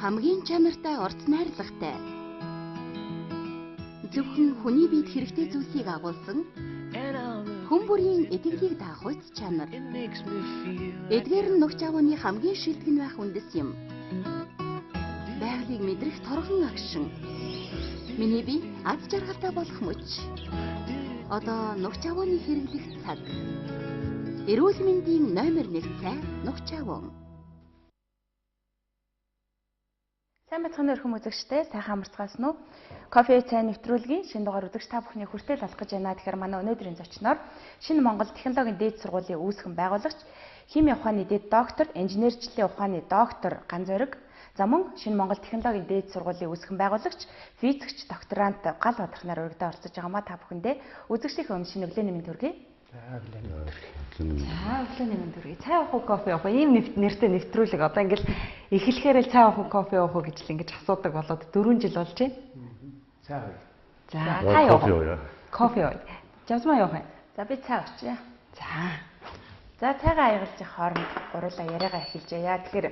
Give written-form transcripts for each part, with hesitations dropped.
хамгийн чанартай орц найрлагатай. Зөвхөн хүний биед хэрэгтэй зүйлсийг агуулсан хүн бүрийн итгэлийг даах үс чанар. Эдгээр нь нухч авааны хамгийн шилдэг нь байх үндэс юм. Байгалыг мэдрэх торгон агшин. Миний бие аз жаргалтай болох мөч. Одоо нухч авааны хэрэглэх цаг. Эрүүл мэндийн номер 1 цай нухч аван. Сайн бацхан өрхөм үзэгчтэй сайхан амарцгаас нь кофе цай нэвтрүүлгийн шинэ дугаар үзэгч та бүхний хүртэл алах гэж байна. Тэгэхээр манай өнөөдрийн зочноор Шинэ Монгол технологийн дээд сургуулийн үүсгэн байгуулагч, химийн ухааны дэд доктор, инженерчлэлийн ухааны доктор Ган Зориг, за мөн Шинэ Монгол технологийн дээд сургуулийн үүсгэн байгуулагч, физикч, докторант Гал Бадрахнаар урагдаа орцож байгаа ма та бүхэндээ үзэгчдийн өмнө шинэ өглөөний мэнд хүргэе. За өглөөний мэнд хүргэе. Цай уух уу, кофе уух уу? Ийм нэртэй нэвтрүүлэг одоо ингээл эхлэхээр л цай уух уу, кофе уух уу гэж л ингэж асуудаг болоод 4 жил болж байна. Цай ууя. За цай уух. Кофе ууя. Кофе ууя. Жамсмаа уух юм. За би цай уучаа. За цайгаа аягалж хооронд гурлаа яриагаа эхэлжээ. Яа тэгэхээр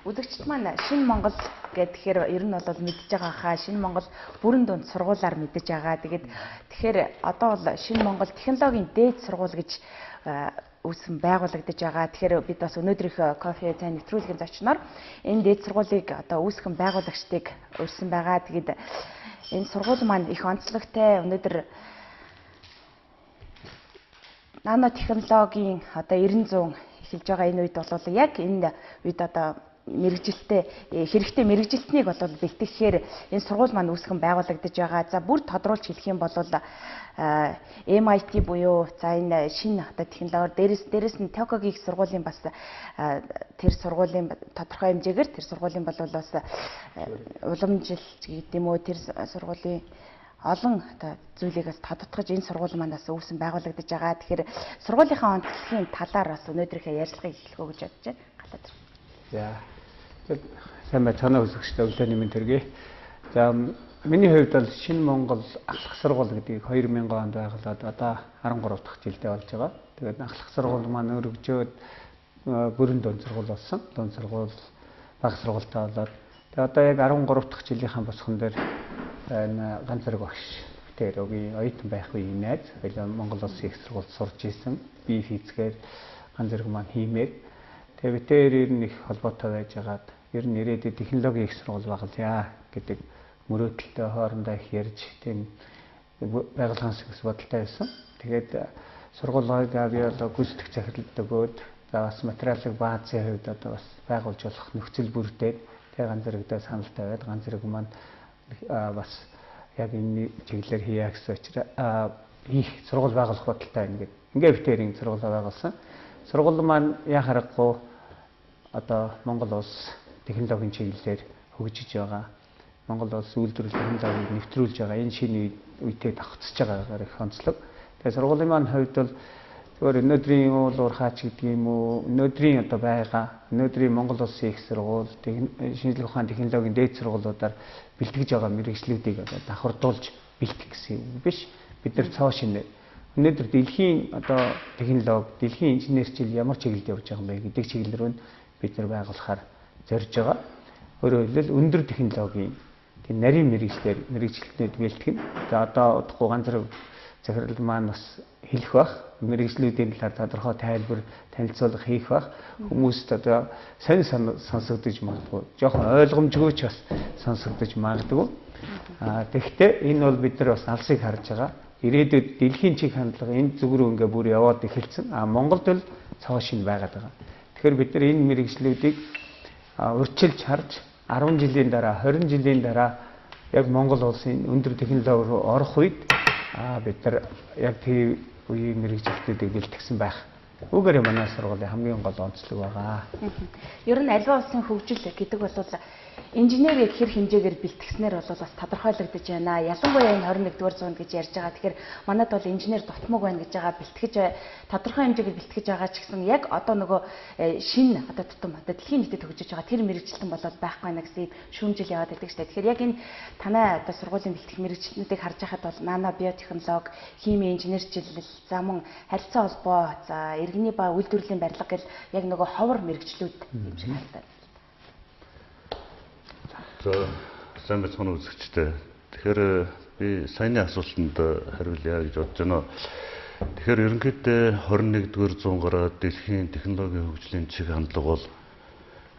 үзэгчд маань Шинэ Монгол гэхээр ер нь бол мэдж байгаа хаа Шинэ Монгол бүрэн дунд сургуулаар мэдж байгаа. Тэгэхээр одоо бол Шинэ Монгол технологийн дээд сургууль гэж үүсгэн байгуулагдаж байгаа. Тэгэхээр бид бас өнөөдрийнхөө кофе цай нэвтрүүлгийн зочноор энэ дээд сургуулийг одоо үүсгэн байгуулагчдыг урьсан байгаа. Тэгээд энэ сургууль маань их онцлогтой. Өнөөдөр нано технологийн одоо 90 эхэлж байгаа энэ үед бол яг энэ үед одоо мэрэгжилтэй хэрэгтэй мэрэгжилтнийг бол бэлтгэхээр энэ сургууль маань үүсгэн байгуулагдаж байгаа. За бүр тодруулж хэлэх юм бол MIT буюу за энэ шинэ одоо технологиор дээрээс нь Токиогийн их сургуулийн бас тэр сургуулийн тодорхой хэмжээгээр тэр сургуулийн бол бас уламжилж гэдэг юм уу тэр сургуулийн олон одоо зүйлийг бас тодтогч энэ сургууль манаас үүсгэн байгуулагдаж байгаа. Тэгэхээр сургуулийнхаа онцлогийн талаар бас өнөөдрийнхөө ярилцлагыг эхлэх үү гэж бодож байна. Галаад. За. Сайн байцгаана үзэгчдээ өглөөний мэнд хүргэе. За миний хувьд бол Шинэ Монгол ахлах сургууль гэдгийг 2000 онд байгуулад одоо 13 дахь жилдээ болж байгаа. Тэгээд ахлах сургууль маань өргөжөөд бүрэн дунд сургууль болсон. Дунд сургууль бага сургуультай болоод тэгээд одоо яг 13 дахь жилийнхэн босхон дээр энэ Ган Зориг багш тэр өгийн оюутан байх үеийн найз Монгол Улсын их сургуульд сурж исэн. Би физикээр Ган Зориг маань химээр тэгээд тэр их холбоотой байж байгаад ер нь ирээдүйд технологийн их сургууль байгуулъя гэдэг мөрөөдөлтөй хоорондоо их ярьж тийм байгууллагын сэвс бодолтой байсан. Тэгээд сургуулийн би одоо гүйцэтгэх захиралд өгөөд за бас материалын баазын хувьд одоо бас байгуулж болох нөхцөл бүрдээд тэгээд Ган Зоригдоо санал тавиад Ган Зориг маань бас яг энэ чиглэлээр хийя гэсэн учраас их сургууль байгуулах бодолтой ингээд битэрийн сургууль байгуулсан. Сургууль маань яа харахгүй одоо Монгол улс технологийн чиглэлээр хөгжиж байгаа. Монгол улс үйлдвэрлэл технологиг нэвтрүүлж байгаа. Энэ шинэ үедээ давхцаж байгаагаар их онцлог. Тэгээ сургуулийн маань хувьд бол зөвхөн өнөөдрийн уул уурхаач гэдэг юм уу, өнөөдрийн одоо байгаа, өнөөдрийн Монгол улсын их сургууль, шинжлэх ухааны технологийн дээд сургуулиудаар бэлтгэж байгаа мэрэгчлүүдийг одоо давхардуулж бэлтгэх гэсэн үг биш. Бид нар цоо шинэ өнөөдөр дэлхийн одоо технологи, дэлхийн инженерчил ямар чиглэлд явж байгаа юм бэ гэдэг чиглэл рүү бид нар байгуулахаар зорж байгаа. Өөрөөр хэлбэл өндөр технологийн тийм нарийн мэрэгчлэлтнүүд бэлтгэн. За одоо удахгүй Ган Зориг захирал маань бас хэлэх бах. Мэрэгчлүүдийн талаар тодорхой тайлбар, танилцуулга хийх бах. Хүмүүст одоо сонь сонсогдож магадгүй, жоохон ойлгомжгүй ч бас сонсогдож магадгүй. Тэгэхдээ энэ бол бид нар бас алсыг харж байгаа. Ирээдүйд дэлхийн чиг хандлага энэ зүг рүү ингээ бүр яваад эхэлсэн. Монголд л цоо шин байгаад байгаа. Тэгэхээр бид нар энэ мэрэгчлүүдийг урьдчилж харж 10 жилийн дараа, 20 жилийн дараа яг Монгол улсын өндөр технологи руу орох үед бид нар яг тэр үеийн мэрэгжилтүүдийг бэлтгэсэн байх. Үүгээр манай сургуулийн хамгийн гол онцлог байгаа. Ер нь аливаа улсын хөгжил гэдэг бол инженерийг хэр хэмжээгээр бэлтгэснээр бол бас тодорхойлогдож байна. Ялангуяа энэ 21-р зуунд гэж ярьж байгаа. Тэгэхээр манайд бол инженер дутмаг байна гэж байгаа. Бэлтгэж тодорхой хэмжээгээр бэлтгэж байгаа ч гэсэн яг одоо нөгөө шинэ одоо тутам одоо дэлхийн нийтэд хөгжиж байгаа тэр мэрэгчлэн болоод байхгүй байна гэсэн шүүмжил яваад байдаг шүү дээ. Тэгэхээр яг энэ танай одоо сургуулийн бэлтгэх мэрэгчлэнүүдийг харж байхад бол нано биотехнологи, хими, инженерчлэл, за мөн харилцаа холбоо, за иргэний ба үйлдвэрлэлийн барилга гэл яг нөгөө ховор мэрэгчлүүд юм шиг байна. За сайн байцгаана үзэгчдээ. Тэгэхээр би саяны асуултанд хариулъя гэж бодож байна. Тэгэхээр ерөнхийдөө 21-р зуун гараад дэлхийн технологийн хөгжлийн чиг хандлага бол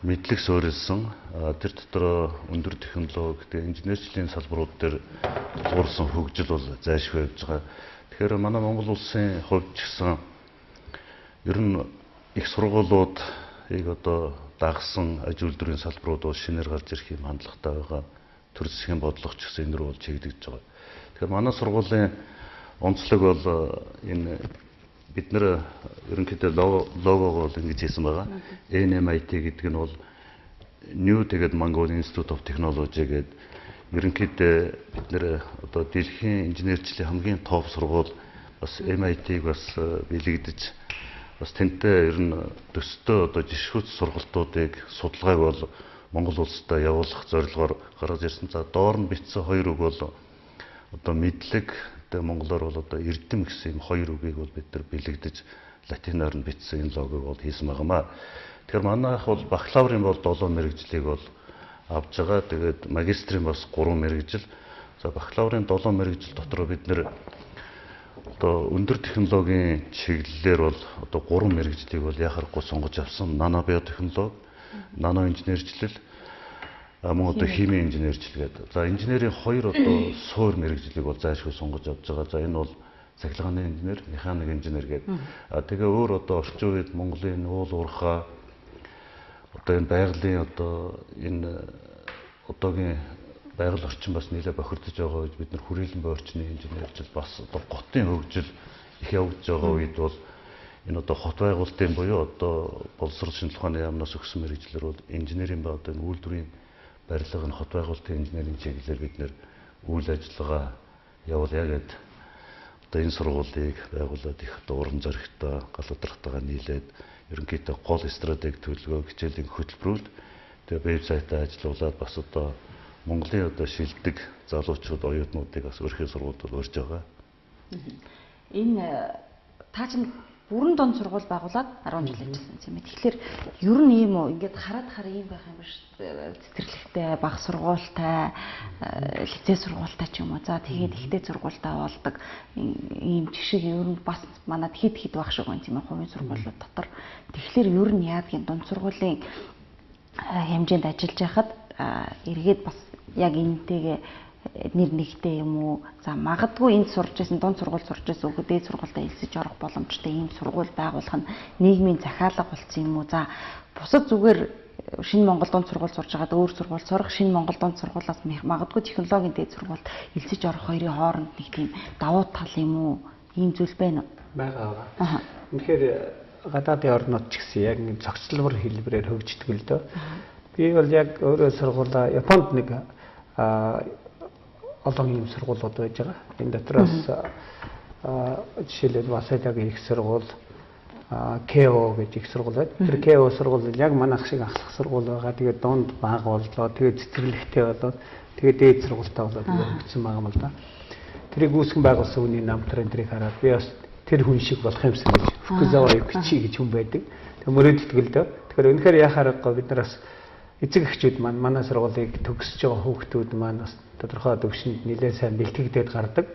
мэдлэг суурилсан тэр дотор өндөр технологи, инженерчлийн салбарууд дээр тулгуурсан хөгжил бол зайлшгүй явж байгаа. Тэгэхээр манай Монгол улсын хувьд ч гэсэн ер нь их сургуулиудыг одоо дагсан аж үйлдвэрийн салбарууд бол шинээр гарч ирэх юм хандлагатай байгаа. Төр засгийн бодлого ч гэсэн энэ рүү бол чиглэгдэж байгаа. Тэгэхээр манай сургуулийн онцлог бол энэ бид нэр ерөнхийдөө логого бол ингэж хийсэн байгаа. NMIT гэдэг нь бол New тэгээд Mongol Institute of Technology гэдэг ерөнхийдөө бид нэр одоо дэлхийн инженерчлийн хамгийн топ сургууль бас MIT-г бас бэлэгдэж бас тэнтэй ер нь төстэй одоо жишгүүц сургалтуудыг судалгааг бол Монгол улстай явуулах зорилгоор гаргаж ирсэн. За доор нь бичсэн хоёр үг бол одоо мэдлэг монголоор бол одоо эрдэм гэсэн юм хоёр үгийг бол бид нар бэлэгдэж латинаар нь бичсэн энэ логог бол хийсэн байнамаа. Тэгэхээр манайх бол бакалаврын бол 7 мэрэгжлийг бол авж байгаа. Тэгээд магистрийн бас 3 мэрэгжил. За бакалаврын 7 мэрэгжил дотор бид нэр одоо өндөр технологийн чиглэлээр бол одоо 3 мэрэгжлийг бол яхахгүй сонгож авсан. Нано биотехнологи, нано инженерчлэл, мөн одоо химийн инженерчлэл гэдэг. За инженерийн 2 одоо суур мэрэгжлийг бол зайлшгүй сонгож авч байгаа. За энэ бол цахилгааны инженер, механик инженер гэдэг. Тэгээ өөр одоо орчин үед Монголын уул уурхай одоо энэ байгалийн одоо энэ одоогийн байгаль орчин бас нэлээд бохирдож байгаа үед бид нар хүрээлэн буй орчны инженерчил бас одоо готын хөгжил их явагдаж байгаа үед бол энэ одоо хот байгуулалтын буюу одоо боловсрол шинжилгээ ухааны яамнаас өгсөн мэргэжлэр бол инженерийн ба одоо үйлдвэрийн барилга нь хот байгуулалтын инженерийн чиглэлээр бид нэр үйл ажиллагаа явуулъя гэдэг одоо энэ сургуулийг байгуулад их одоо уран зоригтой галуудрахтайгаа нийлээд ерөнхийдөө гол стратеги төлөвлөгөө хичээлийн хөтөлбөрүүд тэгээ вебсайтаа ажиллуулад бас одоо Монголын одоо шилдэг залуучууд оюутнуудыг бас өрхийн сургуулиуд урьж байгаа. Энэ таа чинь бүрэн донд сургууль байгуулад 10 жил ажилласан юм. Тэгэхээр ер нь ийм үү ингээд хараад ийм байх юм биш. Цэцэрлэгтэй, баг сургуультай, лицей сургуультай ч юм уу. За тэгээд ихтэй сургуультай болдог ийм жишээ ер нь бас манад хэд байх шиг байна тийм ээ хувийн сургуулиуд дотор. Тэгэхээр ер нь яадгийн дунд сургуулийн хэмжээнд ажиллаж байхад эргээд бас яг энэтэйгээ нэр нэгтэй юм уу? За магадгүй энд сурж байсан дунд сургууль сурж байсан үгүй дээд сургуультай элсэж орох боломжтой ийм сургууль байгуулах нь нийгмийн захиалга болсон юм уу? За бусад зүгээр шинэ Монгол дунд сургууль сурж байгаад өөр сургууль сурах шинэ Монгол дунд сургуулиас магадгүй технологийн дээд сургуульд элсэж орох хоёрын хооронд нэг тийм давуу тал юм уу? Ийм зүйл байна уу? Байгаа. Тэгэхээр гадаадын орнууд ч гэсэн яг нэг зохицлбор хэлбэрээр хөгждөг л дөө. Би бол яг өөрөө сургуулаа Японд нэг олон юм сургуулиуд байж байгаа. Энэ дотроос жишээлбэл Васадагийн их сургууль, КО гэж их сургууль байна. Тэр КО сургууль яг манайх шиг ахлах сургууль байгаа. Тэгээд дунд баг боллоо. Тэгээд цэцэрлэгтэй болоод тэгээд дээд сургуультай болоод хөгжсөн байгаа юм л да. Тэрийг үүсгэн байгуулсан хүний намтрын тэрийг хараад би бас тэр хүн шиг болох юмсан гэж Фукузава Юкичи гэж хүн байдаг. Тэг мөрөөддөг л дөө. Тэгэхээр үнэхээр яхаарахгүй бид нар бас эцэг эхчүүд маань манай сургуулийг төгсөж байгаа хүүхдүүд маань бас тодорхой төвшөнд нэлээд сайн бэлтгэгдээд гардаг.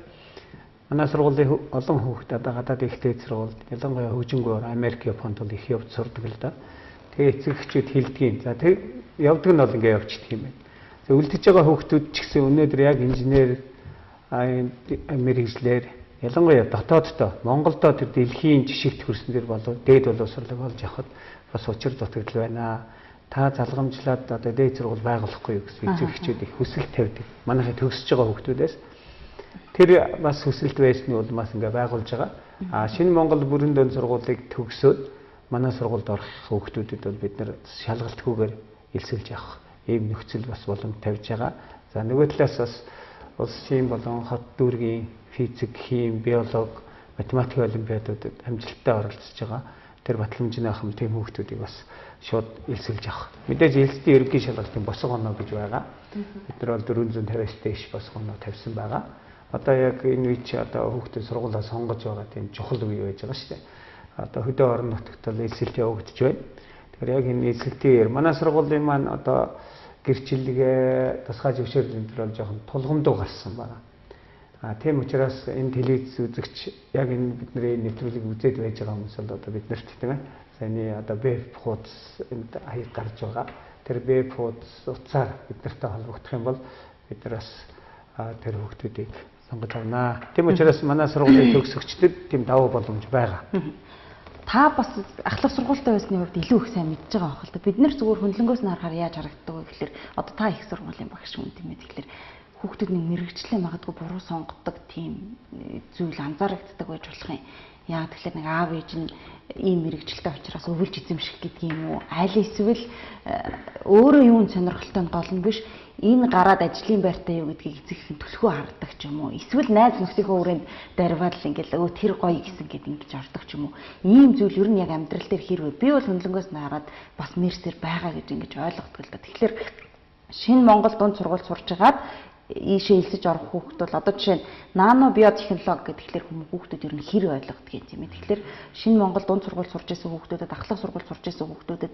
Манай сургуулийн олон хүүхд одоо гадаад ихтэй сургуульд ялангуяа хөгжингөөр Америк, Японд бол их явж сурдаг л да. Тэгээ эцэг эхчүүд хэлдгийн. За тэг явдаг нь бол ингээ явчихдаг юм байна. За үлдэж байгаа хүүхдүүд ч гэсэн өнөөдөр яг инженер мэргэжлэр ялангуяа дотооддоо Монголдо тэр дэлхийн жишгт хөрсөн дэр болов дээд боловсролыг олж авахд бас учир дутагдал байна. Та залгамжлаад одоо дээд сургууль байгуулахгүй юу гэсэн эцэг эхчүүд их хүсэл тавьдаг. Манайхаа төгсөж байгаа хүүхдүүдээс тэр бас хүсэлт байсны улмаас ингээ байгуулж байгаа. Шинэ Монгол бүрэн дөнд сургуулийг төгсөөд манай сургуульд орох хүүхдүүдэд бол бид нар шалгалтгүйгээр элсэлж явах ийм нөхцөл бас боломж тавьж байгаа. За нөгөө талаас бас улсын болон хот дүүргийн физик, хим, биологи, математик олимпиадуудад амжилттай оролцож байгаа. Тэр батламжны ахам тийм хүүхдүүдийг бас шууд элсэлж авах. Мэдээж элсдийн ерөнхий шалгалтын босго оноо гэж байгаа. Бид нар бол 450-аас дээш босго оноо тавьсан байгаа. Одоо яг энэ үе чи одоо хүүхдүүд сургуулаа сонгож байгаа тийм чухал үе байж байгаа шүү дээ. Одоо хөдөө орон нутагт бол элсэлт явагдаж байна. Тэгэхээр яг энэ элсэлтээр манай сургуулийн маань одоо гэрчлэгээ тусгай зөвшөөрөл энэ төр бол жоохон тулгамдуу гарсан байна. Тийм учраас энэ телевиз үзэгч яг энэ бидний нэвтрүүлгийг үзээд байж байгаа хүмүүс бол одоо биднэрт тийм ээ саяны одоо веб хуудас энд хаяг гарч байгаа. Тэр веб хуудас утсаар биднэртэй холбогдох юм бол бид нар бас тэр хүүхдүүдийг сонгож авнаа. Тийм учраас манай сургуулийн төгсөгчдөд тийм давуу боломж байгаа. Та бас ахлах сургуультай байсны хувьд илүү их сайн мэдж байгаа байх л да. Бид нар зүгээр хөндлөнгөөс нь харахаар яаж харагддаг вэ гэхээр одоо та их сургуулийн багш хүн тийм ээ тэгэхээр хүүхдүүд нэг мэрэгчлээ магадгүй буруу сонгодог тийм зүйл анзаарагддаг байж болох юм. Яа тэгэхээр нэг аав ээж нь ийм мэрэгчлээ учраас өвөлж эзэмших гэдэг юм уу? Аль эсвэл өөрөө юунд сонирхолтой нь гол нь биш энэ гараад ажлын байртаа юу гэдгийг эцэгхэн төлхөө хардаг ч юм уу? Эсвэл найз нөхцийнхөө өрөөнд дарваад л ингээл өө тэр гоё гэсэн гэд ингэж ордог ч юм уу? Ийм зүйл ер нь яг амьдрал дээр хэрвээ би бол хөндлөнгөөс нь хараад бас нэрсээр байгаа гэж ингэж ойлгодог л да. Тэгэхээр шинэ Монгол дунд сургууль сурж байгаад ийшээ элсэж орох хүүхд бол одоо жишээ нь нано биотехнологи гэхэлэр хүүхдүүд ер нь хэр ойлгодог юм тийм ээ. Тэгэхээр шинэ Монгол дунд сургууль сурж байсан хүүхдүүдэд ахлах сургууль сурж байсан хүүхдүүдэд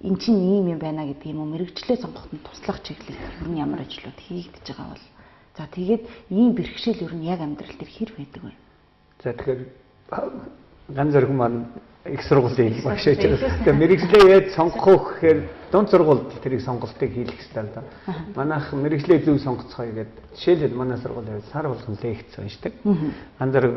эн чинь ийм юм байна гэдэг юм уу мэрэгчлээ сонгоход нь туслах чиглэл ер нь ямар ажлууд хийгдэж байгаа бол за тэгээд ийм бэрхшээл ер нь яг амьдрал дээр хэр байдаг вэ? За тэгэхээр ганц зэрэг маань их сургуулийн багш байж байгаа. Тэгээ мэрэгчлээ яаж сонгох вэ гэхээр дунд сургуульд тэрийг сонголтыг хийх хэрэгтэй л да. Манайх мэрэгчлээ зөв сонгоцгоё гэдэг. Жишээлбэл манай сургуулийн сар болгон лекц уншдаг. Ганц зэрэг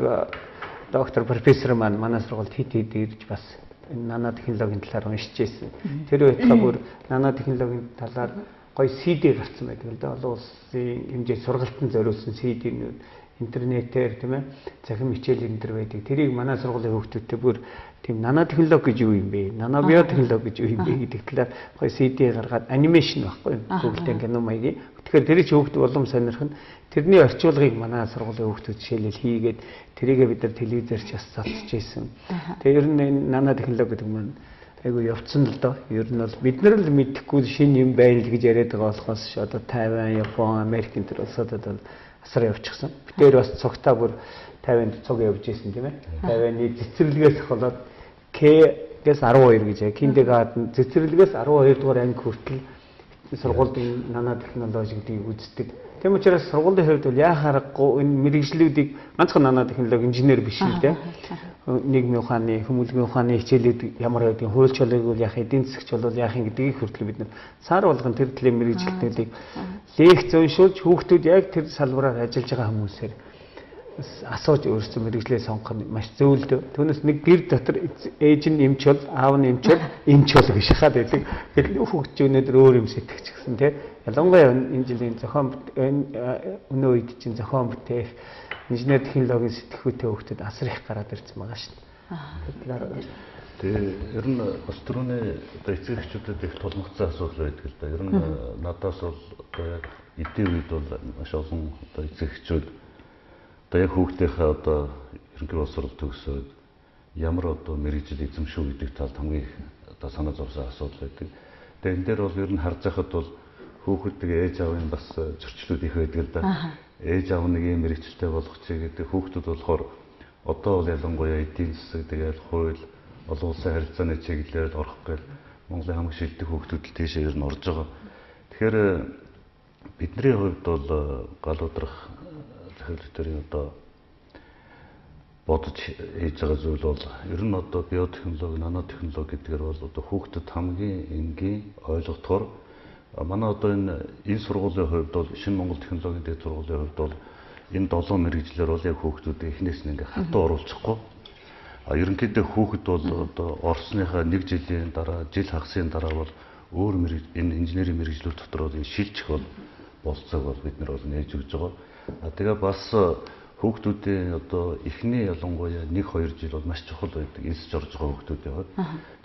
доктор профессор маань манай сургуульд хэд ирж бас энэ нано технологийн талаар уншиж ирсэн. Тэр байтугай бүр нано технологийн талаар гоё CD гарцсан байдаг л да. Олон улсын хэмжээнд сургалтанд зориулсан CD-нүүд интернетээр тийм ээ захин хичээл энэ төр байдаг. Тэрийг манай сургуулийн хүүхдүүдтэй бүр тийм нано технологи гэж юу юм бэ? Нано биотехнологи гэж юу юм бэ гэдэг талаар гоё CD гаргаад анимашн байхгүй юу? Google-тэй кино маягийн. Тэгэхээр тэр чинь хүүхд улам сонирх нь тэрний орчуулгыг манай сургуулийн хүүхдүүд жишээлбэл хийгээд тэрийгээ бид нар телевизээр ч бас цацж ийсэн. Тэгээ ер нь энэ нано технологи гэдэг нь айгу явцсан л доо. Ер нь бол бид нар л мэдэхгүй шинэ юм байна л гэж яриад байгаа болохоос одоо Тайван, Япон, Америк энэ төр улсуудад бол асар явчихсан. Бид бас цогтаа бүр 50-нд цог явж исэн тийм ээ. 50-ны цэцэрлэгээс ахвалаад К-гээс 12 гэж киндергарten цэцэрлэгээс 12 дугаар анги хүртэл сургуулийн нано технологи гэдгийг үздэг. Тийм учраас сургуулийн хувьд бол яхаарахгүй энэ мэрэгжлүүдийг ганцхан нано технологи инженер биш л дээ. Нийгмийн ухааны, хүмүүнлэгийн ухааны хичээлүүд ямар байдгийг хуульч болыг яах, эдийн засагч бол яах юм гэдгийг хүртэл бид нар сар болгон тэр төлөв мэрэгжилтнүүдийг лекц уншуулж хүүхдүүд яг тэр салбараар ажиллаж байгаа хүмүүсээр асууж өөрсдөө мэрэгжлээ сонгох нь маш зөв л дээ. Түүнээс нэг гэр дотор ээж нь эмч бол, аав нь эмч бол, эмч бол гэж хаад байдаг. Тэгэхээр хүүхд өнөөдөр өөр юм сэтгэж гисэн тий. Ялангуяа энэ жилийн зохион өнөө үед чинь зохион бүтээх инженер технологийн сэтгхүүтэй хүүхдүүд асар их гараад ирсэн байгаа шүү дээ. Тэгээ ер нь бас түрүүний одоо эцэг эхчүүдэд их тулмагцсан асуудал байдаг л да. Ер нь надаас бол одоо яг эдийн үед бол маш олон одоо эцэг эхчүүд одоо яг хүүхдийнхээ одоо ерөнхий боловсрол төгсөөд ямар одоо мэрэгжил эзэмшүү гэдэг талд хамгийн их одоо санаа зовсон асуудал байдаг. Тэгээ энэ дээр бол ер нь харж байхад бол хүүхдүүдийг ээж аавын бас зөрчлүүд их байдаг л да. Ээж аав нэг юм мэрэгчлээ болгох чиг гэдэг хүүхдүүд болохоор одоо бол ялангуяа эдийн засаг тэгээд хууль олон улсын харилцааны чиглэлээр орох гэж Монголын хамгийн шилдэг хүүхдүүд л тийшээ ер нь орж байгаа. Тэгэхээр бидний хувьд бол гал удрах хэлбэрийн одоо бодож хийж байгаа зүйл бол ер нь одоо биотехнологи, нанотехнологи гэдгээр бол одоо хүүхдэд хамгийн энгийн ойлгохоор манай одоо энэ сургуулийн хувьд бол шинэ Монгол технологийн дэд сургуулийн хувьд бол энэ 7 мэрэгжлэр бол яг хүүхдүүдээ эхнээс нь ингээ хатуу оруулчихгүй. Ерөнхийдөө хүүхэд бол одоо орсныхаа 1 жилийн дараа, жил хагасын дараа бол өөр энэ инженерийн мэрэгжлүүд дотор бол шилжих болцоог бол бид нар бол нээж өгж байгаа. Тэгээ бас хүүхдүүдийн одоо эхний ялангуяа 1-2 жил бол маш чухал байдаг. Элсэж орж байгаа хүүхдүүдийн хувьд.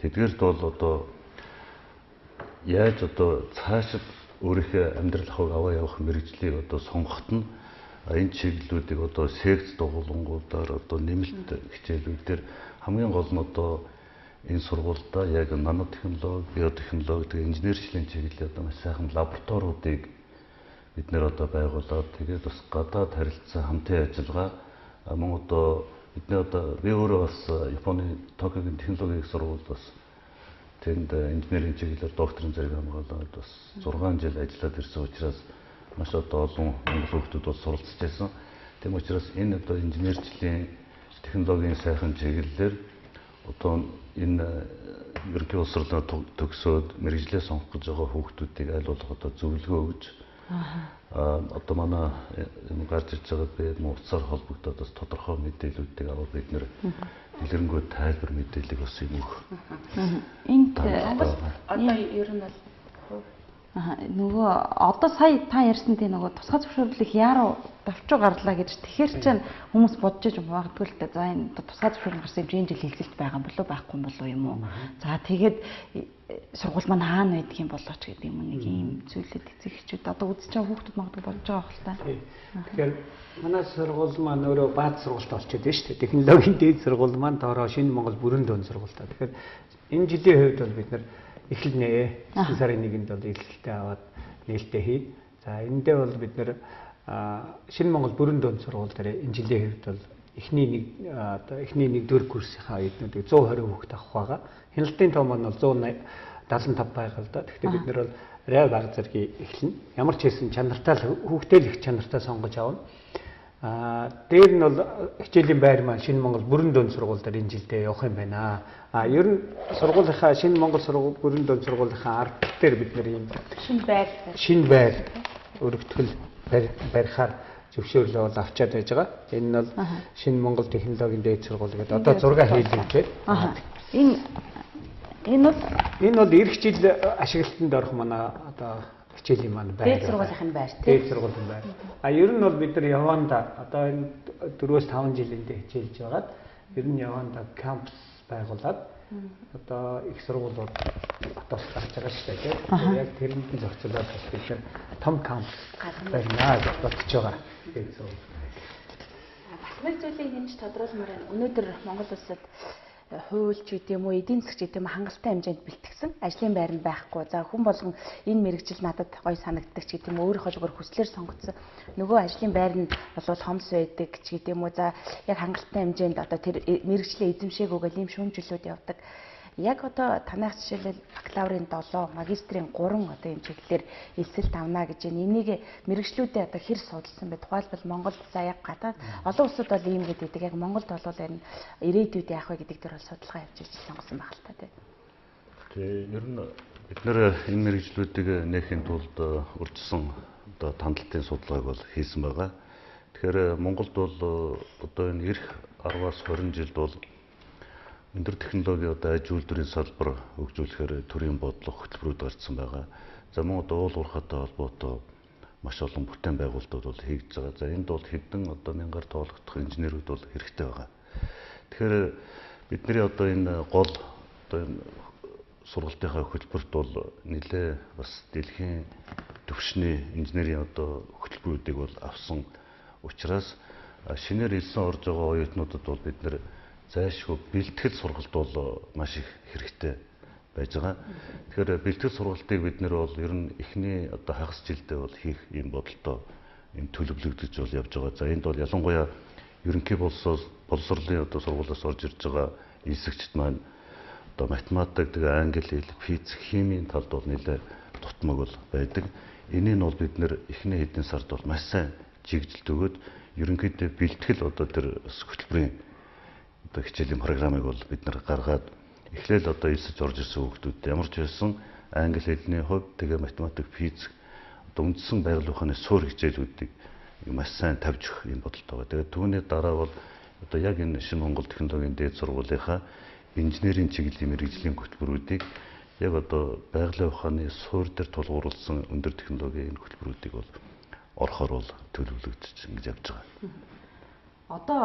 Тэдгээрт бол одоо яаж одоо цаашид өөрийнхөө амьдрал хавь аваа явах мэрэгжлийг одоо сонгоход нь энэ чиглэлүүдийг одоо секц дугуулангуудаар одоо нэмэлт хичээлүүдээр хамгийн гол нь одоо энэ сургуультай яг нанотехнологи, биотехнологи, тэгээ инженерчлийн чиглэлээр одоо маш сайхан лабораториудыг бид нэр одоо байгуулад тэгээд бас гадаад харилцаа хамтын ажиллагаа мөн одоо бидний одоо би өөрөө бас Японы Токиогийн технологийн сургуульд бас тэнд инженерийн чиглэлээр докторийн зэрэг хамгаалаад бас 6 жил ажиллаад ирсэн учраас маш одоо олон монгол хүүхдүүд бол суралцж байсан. Тийм учраас энэ одоо инженерчлийн технологийн сайхан чиглэлээр одоо энэ ерөнхий боловсролоо төгсөөд мэрэгжлээ сонгох гэж байгаа хүүхдүүдийг аль болох одоо зөвлөгөө өгж одоо манай энэ гарч ирж байгаа би уцаар холбогдоод бас тодорхой мэдээллүүдийг аваад бид нэр дэлгэрэнгүй тайлбар мэдээллийг бас юм өгөх. Энд одоо ер нь бол нөгөө одоо сая та ярьсан тийм нөгөө тусгай зөвшөөрлөх яаруу давчуу гарлаа гэж тэгэхээр чинь хүмүүс бодож иж магадгүй л дээ. За энэ тусгай зөвшөөрөл гарсан юм энэ жил хэлцэлт байгаа болов байхгүй болов юм уу? За тэгээд сургууль маань хаана байдаг юм болоо ч гэдэг юм нэг юм зүйлүүд эцэгчүүд одоо үзэж байгаа хүүхдүүд магадгүй бодож байгаа хэл та. Тэгэхээр манай сургууль маань өөрөө бааз сургуультай болчиход байна шүү дээ. Технологийн дээд сургууль маань доороо шинэ Монгол бүрэн дөөн сургуультай. Тэгэхээр энэ жилийн хувьд бол бид нар эхлэнэ. 9 сарын 1-нд бол эхлэлтээ аваад нээлттэй хий. За эндээ бол бид нэр шинэ Монгол бүрэн дөөн сургууль дээр энэ жилийн хувьд бол эхний 1-р курсынхаа оюутнуудыг 120 хүүхэд авах байгаа. Хяналтын тоо маань бол 175 байгаа л да. Тэгэхээр бид нэр бол рай баг зэргийг эхлэнэ. Ямар ч хэсэн чанартай хүүхдээ л их чанартай сонгож авна. Дээр нь бол хичээлийн байр маань шинэ Монгол бүрэн дөөн сургууль дээр энэ жилдээ явах юм байна. Ер нь сургуулийнхаа шинэ Монгол бүрэн дөөн сургуулийнхаа ард дээр бид нэр юм шинэ байр өргөтгөл барихаар зөвшөөрлөө бол авчаад байж байгаа. Энэ нь бол шинэ Монгол технологийн дээд сургууль гэдэг одоо 6 хийлэгдээд. Энэ бол эх жил ашиглалтанд орох манай одоо хичээлийн маань байр. Дээд сургуулийн байр тийм. Дээд сургуулийн байр. Ер нь бол бид нар яванда одоо энэ 4-5 жилиндээ хичээлж байгаад ер нь яванда кампус байгуулад одоо их сургуулиуд хотоос гарч байгаа шүү дээ. Яг тэрэнд нь зохицуулаад бид нар том кампус байна гэж бодож байгаа. Дээд сургууль. Бас нэг зүйлийг хэмж тодруулмаар байна. Өнөөдөр Монгол улсад хууль ч гэдэг юм уу, эдийн засаг гэдэг юм хангалттай хэмжээнд бэлтгэсэн ажлын байр нь байхгүй. За хүн болгон энэ мэрэгжил надад гоё санагддаг ч гэдэг юм уу, өөрийнхөө зүгээр хүслээр сонгоцсон. Нөгөө ажлын байр нь бол хомс байдаг ч гэдэг юм уу. За яг хангалттай хэмжээнд одоо тэр мэрэгжлийн эзэмшээгүйгээр ийм шүүмжлүүд явдаг. Яг одоо танайх жишээлбэл бакалаврын 7, магистрийн 3 одоо энэ чиглэлээр элсэлт авна гэж байна. Энийг мэрэгчлүүдээ одоо хэр судалсан бэ? Тухайлбал Монголд за яг гадаад олон улсад бол ийм гэдэг. Яг Монголд бол энэ ирээдүйд яах вэ гэдэг дээр бол судалгаа явуулж сонгосон байх л та тийм. Тэгээ ер нь бид нэр энэ мэрэгчлүүдийг нээхийн тулд урьдчилан одоо тандалтын судалгааг бол хийсэн байгаа. Тэгэхээр Монголд бол одоо энэ эх 10-аас 20 жилд бол өндөр технологи одоо аж үйлдвэрийн салбар хөгжүүлэхээр төрийн бодлого хөтөлбөрүүд гарсан байгаа. За мөн одоо уул уурхайтай холбоотой маш олон бүтээн байгуулалтууд бол хийгдэж байгаа. За энд бол хэдэн одоо мянгаар тоологдох инженерүүд бол хэрэгтэй байгаа. Тэгэхээр бидний одоо энэ гол одоо энэ сургалтынхаа хөтөлбөрт бол нэлээ бас дэлхийн төвшний инженерийн одоо хөтөлбөрүүдийг бол авсан учраас шинээр илсэн орж байгаа оюутнуудад бол бид нэр зайлшгүй бэлтгэл сургалт бол маш их хэрэгтэй байж байгаа. Тэгэхээр бэлтгэл сургалтыг бид нэр бол ер нь эхний одоо хагас жилдээ бол хийх юм бодолтой юм төлөвлөгдөж бол явж байгаа. За энд бол ялангуяа ерөнхий боловсролын одоо сургуулиас орж ирж байгаа эсэгчд маань одоо математик, англи хэл, физик, химийн талд бол нэлээд дутмаг бол байдаг. Энийг нь бол бид нэр эхний хэдэн сард бол маш сайн чиглэлт өгөөд ерөнхийдөө бэлтгэл одоо тэр хөтөлбөрийн одоо хичээлийн программыг бол бид нар гаргаад эхлээл одоо элсэж орж ирсэн хүүхдүүд ямар ч байсан англи хэлний хувьд тэгээ математик, физик одоо үндсэн байгаль ухааны суур хичээлүүдийг маш сайн тавьж өгөх юм бодолтой байгаа. Тэгээ түүний дараа бол одоо яг энэ шинэ Монгол технологийн дээд сургуулийнхаа инженерийн чиглэлийн мэрэгжлийн хөтөлбөрүүдийг яг одоо байгалийн ухааны суур дээр тулгуурласан өндөр технологийн энэ хөтөлбөрүүдийг бол орохоор бол төлөвлөгдөж ингэж явж байгаа. Одоо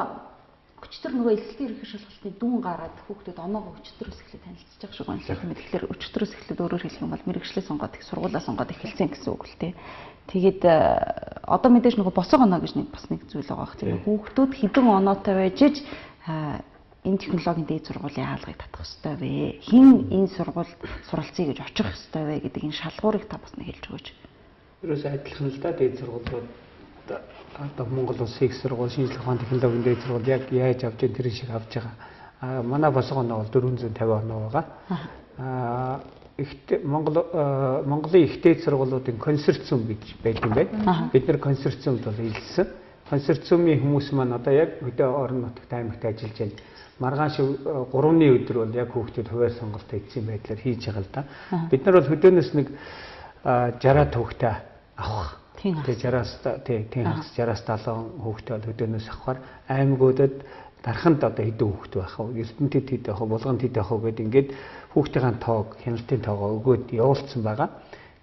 өчтөр нөгөө элсэлтийн ерөнхий шалгалтын дүүн гараад хүүхдүүд оноогоо өчтөрөөс эхлээд танилцж байгаа шиг байна л тийм. Тэгэхээр өчтөрөөс эхлээд өөрөөр хэлэх юм бол мэрэгчлээ сонгоод их сургуулаа сонгоод эхэлсэн гэсэн үг л тийм. Тэгээд одоо мэдээж нөгөө босоо оноо гэж нэг бас нэг зүйл байгаа хэрэг. Тийм хүүхдүүд хэдэн оноотой байж иж энэ технологийн дээд сургуулийн хаалгыг татах ёстой вэ? Хэн энэ сургуульд суралцъя гэж очих ёстой вэ гэдэг энэ шалгуурыг та бас нэг хэлж өгөөч. Ерөөсөө адилхан л да дээд сургуулиуд одоо Монгол улсын их сургууль, шинжлэх ухааны технологийн дээд сургууль яг яаж авч тэр шиг авч байгаа. Манай босгоо оноо бол 450 оноо байгаа. Монголын ихтэй сургуулиудын консорциум гэж байдаг юм байна. Бид нэр консорциумд бол хэлсэн. Консорциумын хүмүүс маань одоо яг хөдөө орон нутагт аймагт ажиллаж байна. Маргааш 3-ны өдөр бол яг хүүхдүүд хуваар сонголт хийсэн байдлаар хийж байгаа л да. Бид нар бол хөдөөнөөс нэг 60 хүүхдээ авах. Тэгээ 60-аас 70 хүүхдээ бол хөдөөнөөс авахаар аймагуудад дарханд одоо хэдэн хүүхдээ байх вэ? Эрдэнэтэд хэд байх вэ? Булганд хэд байх вэ гэдэг ингээд хүүхдийн тоог, хяналтын тоогоо өгөөд явуулсан байгаа.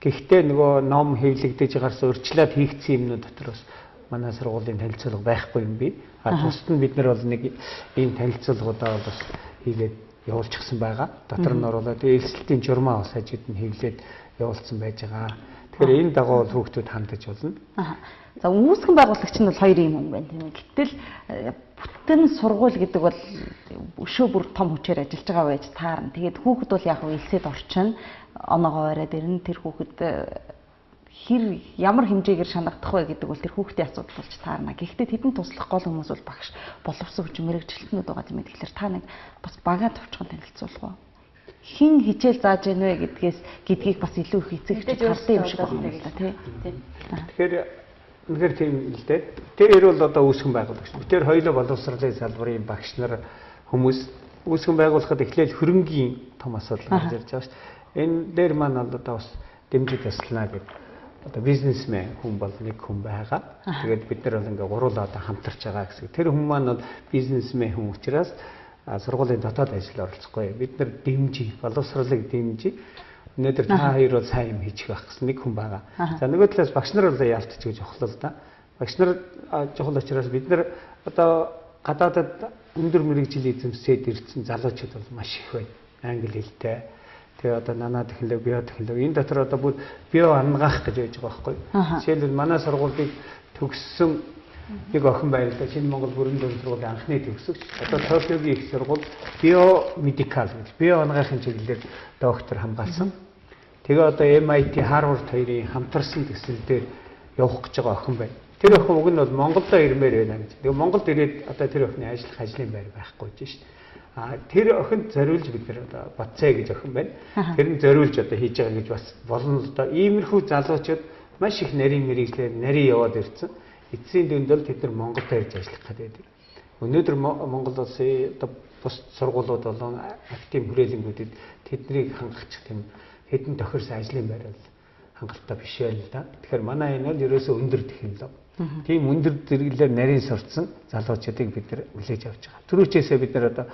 Гэхдээ нөгөө ном хэвлэгдэж байгаас урьдчилаад хийгдсэн юмнууд дотор бас манай сургуулийн танилцуулга байхгүй юм би. Тусад нь бид нар бол нэг ийм танилцуулгуудаа бас хийгээд явуулчихсан байгаа. Дотор нь оруулаад ээлжлэлтийн журмаа бас хажууд нь хэвлээд явуулсан байж байгаа. Тэгэхээр энэ дагуу хүүхдүүд хандаж болно. За үүсгэн байгуулагч нь бол хоёр юм хүн байна тийм үү. Гэтэл бүтэн сургууль гэдэг бол өшөө бүр том хүчээр ажиллаж байгаа байж таарна. Тэгээд хүүхэд бол яг элсэд орчин оноогоо ороод ирнэ. Тэр хүүхэд ямар хэмжээгээр шанагдах вэ гэдэг бол тэр хүүхдийн асуудал болж таарна. Гэхдээ тэдэнд туслах гол хүмүүс бол багш, боловсон хүчин мэрэгчлэлтнүүд байгаа юм. Тэгэхээр та нэг бас багаа товчхон танилцуулах уу? Хин хичээл зааж гэнэ вэ гэдгийг бас илүү их эцэгчд хардсан юм шиг байна л да тий. Тэгэхээр үнэхээр тийм л дээ. Тэр бол одоо үүсгэн байгуулагч. Тэр хоёулаа боловсролын салбарын багш нар хүмүүс үүсгэн байгуулахад эхлээл хөрөнгийн том асуудал гарч ирж байгаа шүү дээ. Энэ дээр маань одоо бас дэмжиж туслана гэдэг. Одоо бизнесмен хүн бол нэг хүн байгаа. Тэгээд бид нар бол ингээ гуруулаа одоо хамтарч байгаа гэсэн. Тэр хүн маань бол бизнесмен хүн учраас сургуулийн дотоод ажил оролцохгүй. Бид нар дэмжиж, боловсролыг дэмжиж. Өнөөдөр та хоёр бол сайн юм хийчих байх гэсэн нэг хүн байгаа. За нөгөө талаас багш нар бол яалтч гэж ухлаа л да. Багш нар чухал учраас бид нар одоо гадаадад өндөр мэрэгжлийн эзэмсээд ирсэн залуучууд бол маш их байна. Англи хэлтэй. Тэгээ одоо нано технологи, биотехнологи энэ дотор одоо бүр био ангаах гэж байж байгаа байхгүй. Жишээлбэл манай сургуулийг төгссөн нэг охин байна л да. Шинэ Монгол бүрэн дэвшин сургуулийн анхны төгсөгч. Одоо Токиогийн их сургууль биомедикал гэж био ангаахын чиглэлээр доктор хамгаалсан. Тэгээ одоо MIT, Harvard хоёрын хамтарсан төсөл дээр явах гэж байгаа охин байна. Тэр охин уг нь бол Монголдо ирмээр байна гэж. Тэгээ Монголд ирээд одоо тэр охины ажиллах ажлын байр байхгүй гэж шин. Тэр охинд зориулж бид нэр одоо Батцай гэж охин байна. Тэр нь зориулж одоо хийж байгаа гэж бас болно л доо. Иймэрхүү залуучууд маш их нарийн мэрэгчлэр нарийн яваад ирсэн. Эцсийн дүнд бол тэд нар Монголд ирж ажиллах гэдэг. Өнөөдөр Монгол улсын одоо бус сургуулиуд болон актив хүрээлэнгүүдэд тэднийг хангах тийм хэдэн тохирсон ажлын байр бол хангалттай биш байл л да. Тэгэхээр манай энэ бол ерөөсөө өндөр технологи. Тийм өндөр зэрэглэлээр нарийн сурцсан залуучуудыг бид нар хүлээж авч байгаа. Түрүүчээсээ бид нар одоо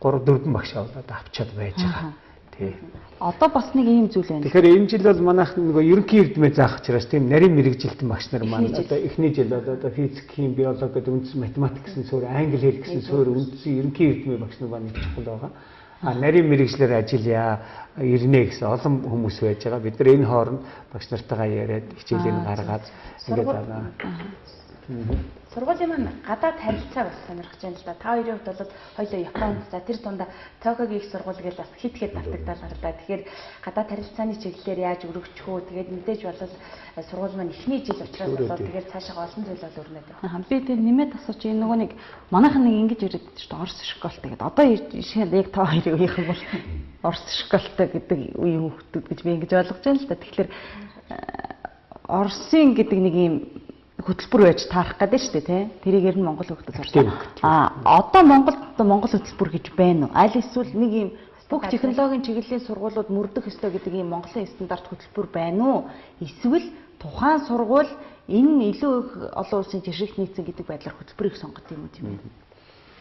3-4 багш аваад авчаад байж байгаа. Тий. Одоо бас нэг ийм зүйл байна. Тэгэхээр энэ жил бол манайх нөгөө ерөнхий эрдэмээ заах учраас тийм нарийн мэрэгжилтэн багш нар маань одоо эхний жил одоо физик, хим, биологи гэдэг үндсэн математик гэсэн суурь, англи хэл гэсэн суурь үндсэн ерөнхий эрдэмээ багш нар маань чухал байгаа. Нарийн мэрэгчлэр ажиллая, ирнэ гэсэн олон хүмүүс байж байгаа. Бид нар энэ хооронд багш нартайгаа яриад хичээлийг гаргаад ингээд байгаа. Сургуулийн маань гадаад харилцаа бас сонирхож байна л да. Та хоёрын хувьд бол хоёулаа Японд, за тэр тундаа Токиогийн их сургууль гэж бас хит давтагдал гарлаа. Тэгэхээр гадаад харилцааны чиглэлээр яаж өргөжчих үү? Тэгээд мэдээж бол сургууль маань эхний жил учраас бол тэгээд цаашаа олон зүйл бол өрнөд байна. Би тэр нэмээд асууч энэ нөгөө нэг манайхан нэг ингэж яриад шүү дээ Орос школтой гэдэг. Одоо жишээд яг та хоёрыг үеийнх нь бол Орос школтой гэдэг үеийн хүүхдүүд гэж би ингэж ойлгож байна л да. Тэгэхээр Оросын гэдэг нэг юм хөтөлбөр байж таарах гэдэг шүү дээ тий. Тэрийгээр нь Монгол хүүхдэд сурсан. Одоо Монгол хөтөлбөр гэж байна уу? Аль эсвэл нэг юм бүх технологийн чиглэлийн сургуулиуд мөрдөх ёстой гэдэг ийм Монголын стандарт хөтөлбөр байна уу? Эсвэл тухайн сургууль энэ илүү их олон улсын жишрэх нийцэн гэдэг байдлаар хөтөлбөрийг сонгох юм уу тийм ээ.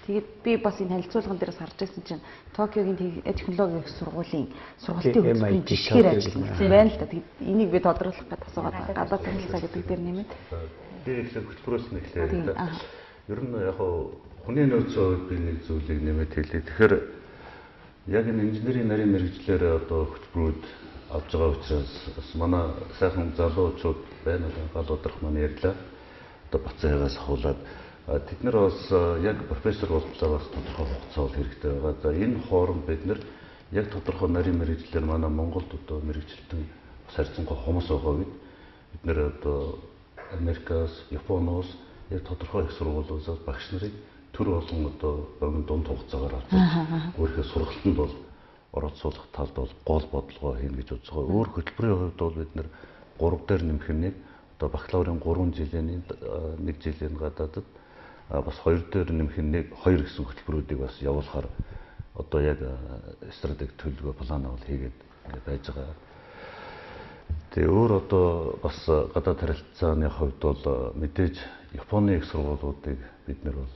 Тэгээд би бас энэ харилцуулган дээрээс харж байсан чинь Токиогийн технологийн их сургуулийн сургалтын хөтөлбөрийн жишгээр ажилласан байна л да. Тэгээд энийг би тодруулах гэдэг асуугаад гадаад танилцаа гэдэг дээр нэмээд би их хөтөлбөрөөс нь эхлэе. Ер нь яг хүний нөөцийн хувьд би нэг зүйлийг нэмээд хэлье. Тэгэхээр яг энэ инженерийн нарийн мэрэгчлэр одоо хөтөлбөрүүд авж байгаа учраас бас манай сайхан залуучууд байна. Гал удрах маань ярьлаа. Одоо Бацаагаас ахуулаад тэд нар бас яг профессор болцоо бас тодорхой хугацаа бол хэрэгтэй байгаа. За энэ хооронд бид нар яг тодорхой нарийн мэрэгчлэр манай Монголд одоо мэрэгчлэлтэн харьцангуй хүмүүс байгаа үед бид нар одоо Америкаас, Японоос яг тодорхой их сургуулиудаас багш нарыг төр болгон одоо дунд хугацаагаар авч өөрийнхөө сургалтанд бол оролцуулах талд бол гол бодлогоо хийнэ гэж бодож байгаа. Өөр хөтөлбөрийн хувьд бол бид нэр 3 дээр нэмэх нь одоо бакалаврын 3 жилийн 1 жилийн гадаадад бас 2 дээр нэмэх нь 2 гэсэн хөтөлбөрүүдийг бас явуулахаар одоо яг стратеги төлөвлөгөө план авал хийгээд ингээд байж байгаа. Тэгээ өөр одоо бас гадаад харилцааны хувьд бол мэдээж Японы их сургуулиудыг бид нэр бол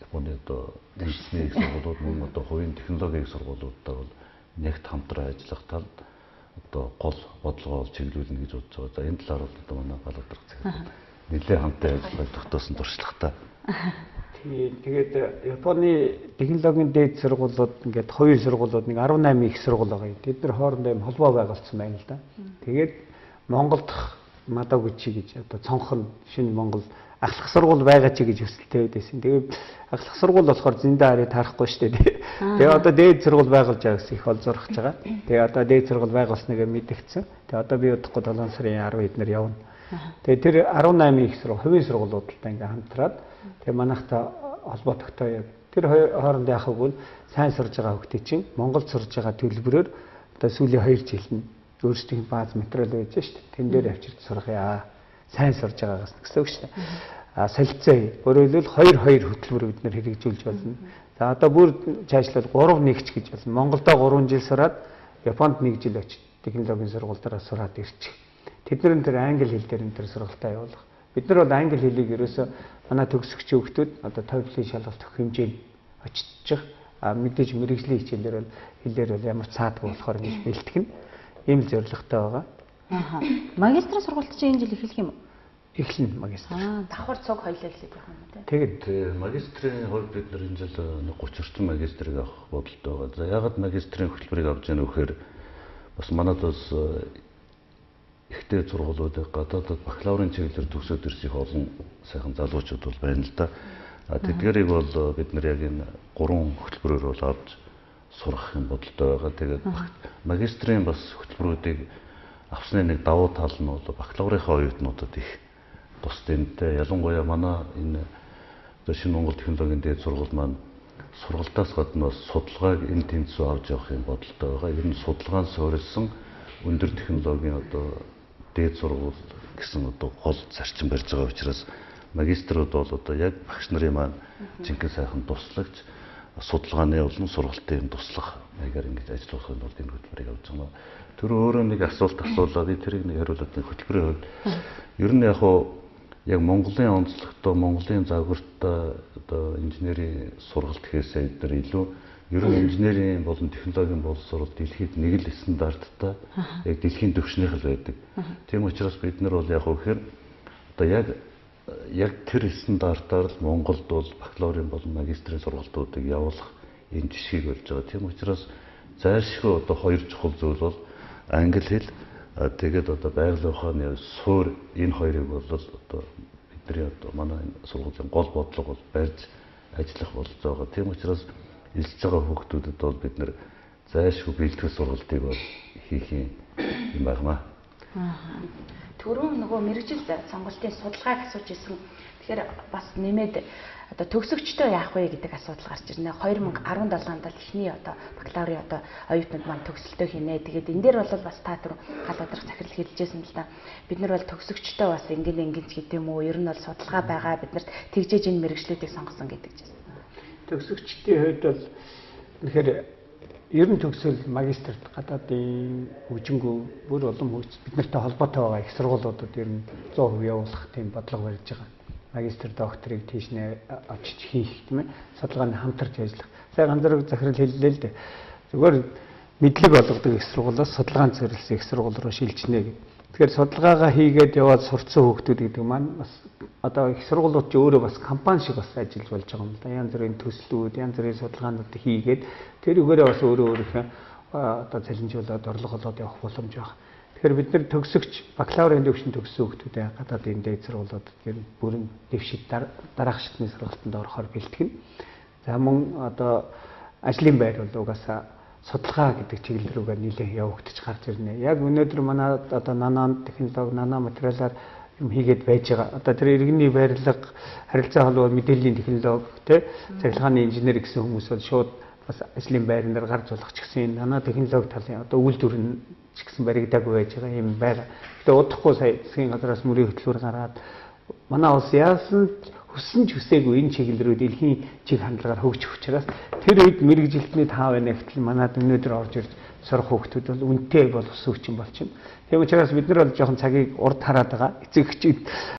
Японы одоо үндэсний их сургуулиуд мөн одоо хувийн технологийн их сургуулиудтай бол нэгт хамтран ажиллах талд одоо гол бодлогоо чиглүүлнэ гэж бодож байгаа. За энэ талаар бол одоо манай балуудрах цагт нэлээд хамтан ажиллахыг тогтоосон туршлагатай. Тэгээд Японы технологийн дээд сургуулиуд ингээд хоёр сургуулиуд нэг 18 их сургууль байгаа юм. Тэд нар хоорондоо юм холбоо байгуулсан байна л да. Тэгээд Монголд Мадагучи гэж одоо цонхон шинэ Монгол ахлах сургууль байгаа ч гэж өсөлттэй байдсэн. Тэгээд ахлах сургууль болохоор зөндөө харыг тарахгүй шүү дээ. Тэгээ одоо дээд сургууль байгуулж байгаа гэсэн их бол зурхаж байгаа. Тэгээ одоо дээд сургууль байгуулсныг мэдгдсэн. Тэгээ одоо би удахгүй 7 сарын 10 эднэр явна. Тэгээ тэр 18 их сургууль хувийн сургуулиудтай ингээм хамтраад тэгээ манайхтай холбоо тогтооё. Тэр хооронд яах вэ? Сайн сурж байгаа хүүхдүүд чинь Монголд сурж байгаа төлбөрөөр одоо сүүлийн 2 жил нь өөрсдийн бааз материал байж шүү дээ. Тэн дээр авчирч сургая. Сайн сурж байгаагаас гэсэн үг шүү дээ. Солилцоо. Өөрөөр хэлбэл 2 хөтөлбөр бид нэр хэрэгжүүлж болно. За одоо бүр цаашлаад 3 нэгч гэж болно. Монголдо 3 жил сураад Японд 1 жил очиж технологийн сургууль дээр сураад ирчих. Тэднэр тэр англи хэл дээр энэ төр сургалтаа явуулах. Бид нар бол англи хэлийг ерөөсөө манай төгсөгчийн хүүхдүүд одоо TOEFL-ийн шалгалт өгөх хэмжээнд очиж мэдээж мэрэгжлийн хичээлээр бол хэлээр бол ямар цаадгүй болохоор ингэж бэлтгэн ийм зорилготой байгаа. Магистрийн сургуульд чинь энэ жил эхлэх юм уу? Эхлэн магистр. Давхар цуг хоёлоо хэлээд байх юм тий. Тэгээд магистрийн хувьд бид нар энэ жил 30 орчим магистрийг авах бодолтой байгаа. За ягаад магистрийн хөтөлбөрийг авч яана вэхээр бас манайд бас ихтэй сургуулиудыг гадаадд бакалаврын чиглэлээр төгсөөд ирсэн их олон сайхан залуучууд бол байна л да. Тэдгэрийг бол бид нар яг энэ 3 хөтөлбөрөөр бол авч сурах юм бодолтой байгаа. Тэгээд магистрийн бас хөтөлбөрүүдийг авсны нэг давуу тал нь бол бакалаврынхаа оюутнуудад их тус дэмтэй. Ялангуяа манай энэ шинэ Монгол технологийн дээд сургууль маань сургалтаас гадна бас судалгааг энэ тэнцүү авч явах юм бодолтой байгаа. Ер нь судалгаанд суурилсан өндөр технологийн одоо дээд сургууль гэсэн одоо гол зарчим барьж байгаа учраас магиструуд бол одоо яг багш нарын маань жинхэнэ сайхан туслагч судалгааны болон сургалтын туслах маягаар ингэж ажиллах нь бол энэ хөтөлбөрийг авч байгаа. Тэр өөрөө нэг асуулт асуулаад тэрийг нэг хариулаад хөтөлбөрийн хувьд ер нь яг Монголын онцлогтой Монголын загвартай одоо инженерийн сургалт гэхээсээ эдгээр илүү ер нь инженерийн болон технологийн боловсрол дэлхийд нэг л стандарттай яг дэлхийн түвшнийх л байдаг. Тийм учраас бид нар бол яг вэхээр одоо яг тэр стандартаар л Монголд бол бакалаврын болон магистрийн сургалтуудыг явуулах энэ жишгийг болж байгаа. Тийм учраас зайлшгүй одоо 2 чухал зүйл бол англи хэл тэгээд одоо байгалийн ухааны суур энэ хоёрыг бол одоо бидний одоо манай сургуулийн гол бодлого бол барьж ажиллах болж байгаа. Тийм учраас илж байгаа хүүхдүүдэд бол бид нэр зайлшгүй бэлтгэл сургалтыг бол хийх юм байна. Түрүүн нөгөө мэрэгжил сонголтын судалгааг асууж исэн. Тэгэхээр бас нэмээд одоо төгсөгчдөө яах вэ гэдэг асуудал гарч ирнэ. 2017 онд л эхний одоо бакалаврын одоо оюутнууд маань төгсөлтөө хийнэ. Тэгээд энэ дээр бол бас та түр галуудрах захирал хэлжсэн л да. Бид нар бол төгсөгчдөө бас ингэн ч гэдэм үү. Ер нь бол судалгаа байгаа. Бид нарт тэгжээж энэ мэрэгжлүүдийг сонгосон гэдэг чинь. Төгсөгчдийн хувьд бол тэгэхээр ер нь төгсөл магистрт гадаадын хөгжингөө бүр олон хөгж бид нартай холбоотой байгаа их сургуулиудад ер нь 100% явуулах тийм бодлого барьж байгаа. Магистр докторыг тийш нэ очиж хийх тийм ээ. Судалгааны хамтарч ажиллах. Сая ганцаараа захирал хэллээ л дээ. Зүгээр мэдлэг олгодог их сургуулиас судалгаанд зориулсан их сургууль руу шилжнэ гэдэг. Тэгэхээр судалгаагаа хийгээд яваад сурцсан хүүхдүүд гэдэг маань бас одоо их сургуулиуд ч өөрөө бас компани шиг бас ажиллаж болж байгаа юм л да. Янз бүрийн төслүүд, янз бүрийн судалгаанууд хийгээд тэрүүгээрээ бас өөрийнхөө одоо цалинжуулаад орлого олоод явах боломж байна. Тэгэхээр бид нар төгсөгч бакалаврын төвшин төгссөн хүүхдүүдээ гадаадын дээд сургуулиудад гэр бүрэн дэвшид дараах шатны сургалтанд орохоор бэлтгэн. За мөн одоо ажлын байр бол угаасаа судалгаа гэдэг чиглэл рүүгээ нэлээд явагдаж гарч ирнэ. Яг өнөөдөр манай одоо нано технологи, нано материалаар юм хийгээд байж байгаа. Одоо тэр иргэний байрлал, харилцаа холбоо, мэдээллийн технологи, цахилгааны инженер гэсэн хүмүүс бол шууд бас ажлын байрнаар гарч болох ч гэсэн нано технологи талын одоо үйлдвэр нь ч гэсэн баригдаагүй байж байгаа юм байна. Тэгээ удахгүй сая засгийн газраас мөрийн хөтөлбөр гаргаад манай улс яасан хүссэн ч хүсээгүй энэ чиглэл рүү дэлхийн чиг хандлагаар хөгжих учраас тэр үед мэрэгжилтний тав байна гэтэл манад өнөөдөр орж ирж сурах хүүхдүүд бол үнэтэй боловсон хүчин болчихно. Тийм учраас бид нар бол жоохон цагийг урд хараад байгаа. Эцэг эхчүүд